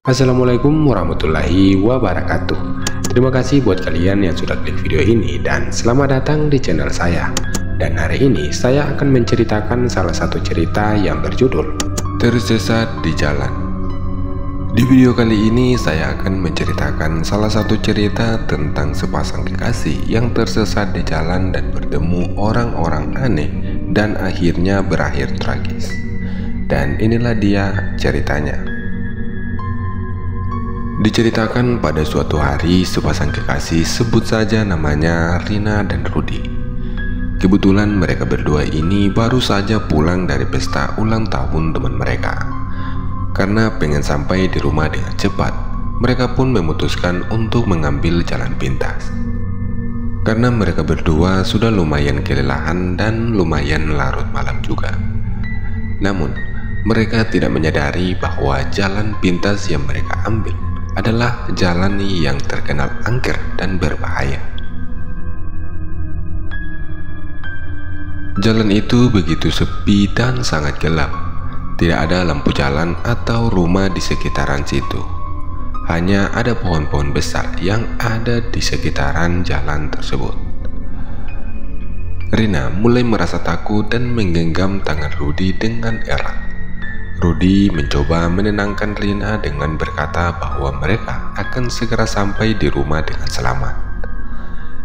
Assalamualaikum warahmatullahi wabarakatuh. Terima kasih buat kalian yang sudah klik video ini dan selamat datang di channel saya. Dan hari ini saya akan menceritakan salah satu cerita yang berjudul Tersesat di Jalan. Di video kali ini saya akan menceritakan salah satu cerita tentang sepasang kekasih yang tersesat di jalan dan bertemu orang-orang aneh dan akhirnya berakhir tragis. Dan inilah dia ceritanya. Diceritakan pada suatu hari sepasang kekasih, sebut saja namanya Rina dan Rudy. Kebetulan mereka berdua ini baru saja pulang dari pesta ulang tahun teman mereka. Karena pengen sampai di rumah dengan cepat, mereka pun memutuskan untuk mengambil jalan pintas. Karena mereka berdua sudah lumayan kelelahan dan lumayan larut malam juga. Namun, mereka tidak menyadari bahwa jalan pintas yang mereka ambil adalah jalan yang terkenal angker dan berbahaya. Jalan itu begitu sepi dan sangat gelap. Tidak ada lampu jalan atau rumah di sekitaran situ. Hanya ada pohon-pohon besar yang ada di sekitaran jalan tersebut. Rina mulai merasa takut dan menggenggam tangan Rudy dengan erat. Rudy mencoba menenangkan Rina dengan berkata bahwa mereka akan segera sampai di rumah dengan selamat.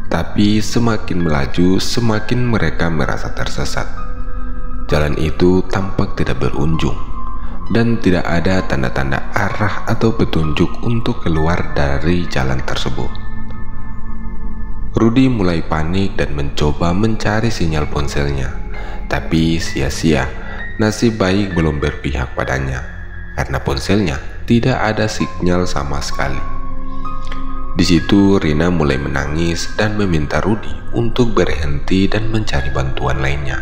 Tapi semakin melaju, semakin mereka merasa tersesat. Jalan itu tampak tidak berujung, dan tidak ada tanda-tanda arah atau petunjuk untuk keluar dari jalan tersebut. Rudy mulai panik dan mencoba mencari sinyal ponselnya, tapi sia-sia. Nasib baik belum berpihak padanya, karena ponselnya tidak ada sinyal sama sekali. Di situ Rina mulai menangis dan meminta Rudy untuk berhenti dan mencari bantuan lainnya.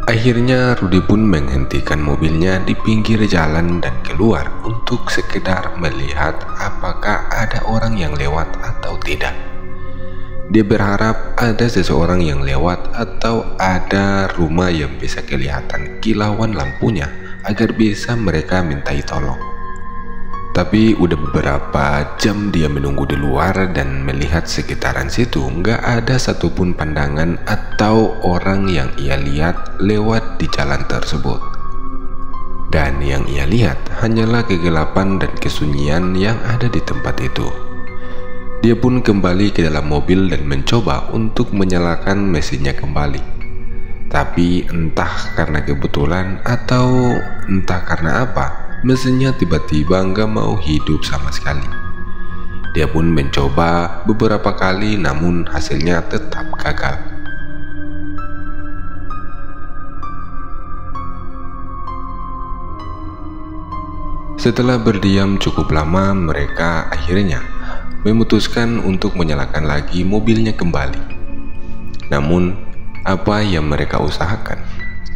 Akhirnya Rudy pun menghentikan mobilnya di pinggir jalan dan keluar untuk sekedar melihat apakah ada orang yang lewat atau tidak. Dia berharap ada seseorang yang lewat atau ada rumah yang bisa kelihatan kilauan lampunya agar bisa mereka mintai tolong. Tapi udah beberapa jam dia menunggu di luar dan melihat sekitaran situ nggak ada satupun pandangan atau orang yang ia lihat lewat di jalan tersebut. Dan yang ia lihat hanyalah kegelapan dan kesunyian yang ada di tempat itu. Dia pun kembali ke dalam mobil dan mencoba untuk menyalakan mesinnya kembali. Tapi entah karena kebetulan atau entah karena apa, mesinnya tiba-tiba nggak mau hidup sama sekali. Dia pun mencoba beberapa kali namun hasilnya tetap gagal. Setelah berdiam cukup lama, mereka akhirnya memutuskan untuk menyalakan lagi mobilnya kembali. Namun, apa yang mereka usahakan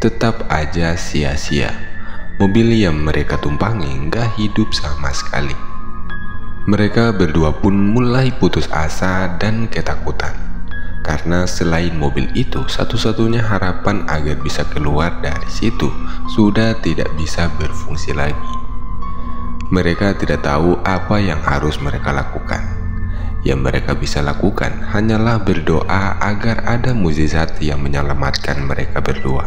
tetap aja sia-sia. Mobil yang mereka tumpangi nggak hidup sama sekali. Mereka berdua pun mulai putus asa dan ketakutan. Karena selain mobil itu, satu-satunya harapan agar bisa keluar dari situ sudah tidak bisa berfungsi lagi. Mereka tidak tahu apa yang harus mereka lakukan. Yang mereka bisa lakukan hanyalah berdoa agar ada mukjizat yang menyelamatkan mereka berdua.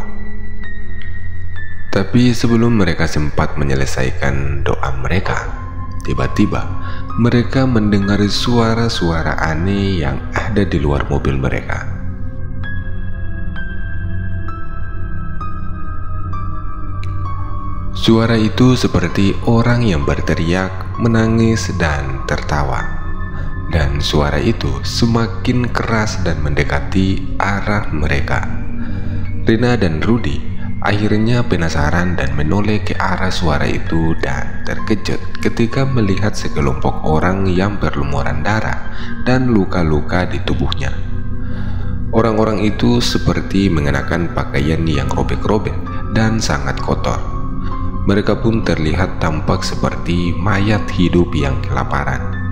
Tapi sebelum mereka sempat menyelesaikan doa mereka, tiba-tiba mereka mendengar suara-suara aneh yang ada di luar mobil mereka. Suara itu seperti orang yang berteriak, menangis, dan tertawa. Dan suara itu semakin keras dan mendekati arah mereka. Rina dan Rudy akhirnya penasaran dan menoleh ke arah suara itu dan terkejut ketika melihat sekelompok orang yang berlumuran darah dan luka-luka di tubuhnya. Orang-orang itu seperti mengenakan pakaian yang robek-robek dan sangat kotor. Mereka pun terlihat tampak seperti mayat hidup yang kelaparan.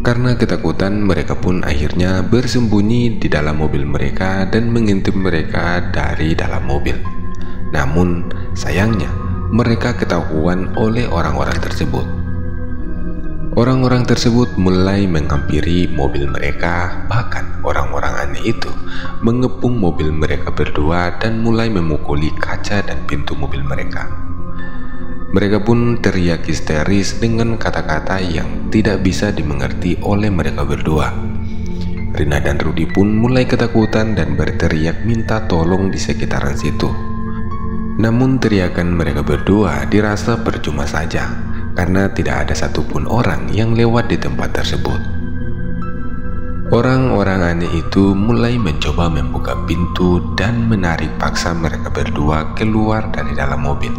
Karena ketakutan, mereka pun akhirnya bersembunyi di dalam mobil mereka dan mengintip mereka dari dalam mobil. Namun sayangnya mereka ketahuan oleh orang-orang tersebut. Orang-orang tersebut mulai menghampiri mobil mereka, bahkan orang-orang aneh itu mengepung mobil mereka berdua dan mulai memukuli kaca dan pintu mobil mereka. Mereka pun teriak histeris dengan kata-kata yang tidak bisa dimengerti oleh mereka berdua. Rina dan Rudy pun mulai ketakutan dan berteriak minta tolong di sekitaran situ. Namun teriakan mereka berdua dirasa percuma saja, karena tidak ada satupun orang yang lewat di tempat tersebut. Orang-orang aneh itu mulai mencoba membuka pintu dan menarik paksa mereka berdua keluar dari dalam mobil.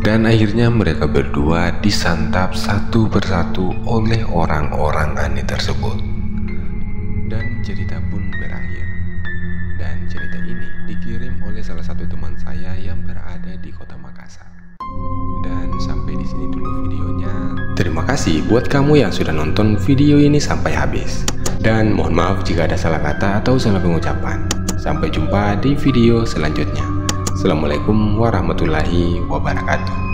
Dan akhirnya mereka berdua disantap satu persatu oleh orang-orang aneh tersebut. Dan cerita pun berakhir. Dan cerita ini dikirim oleh salah satu teman saya yang berada di kota Makassar. Dan sampai di sini dulu videonya. Terima kasih buat kamu yang sudah nonton video ini sampai habis. Dan mohon maaf jika ada salah kata atau salah pengucapan. Sampai jumpa di video selanjutnya. Assalamualaikum warahmatullahi wabarakatuh.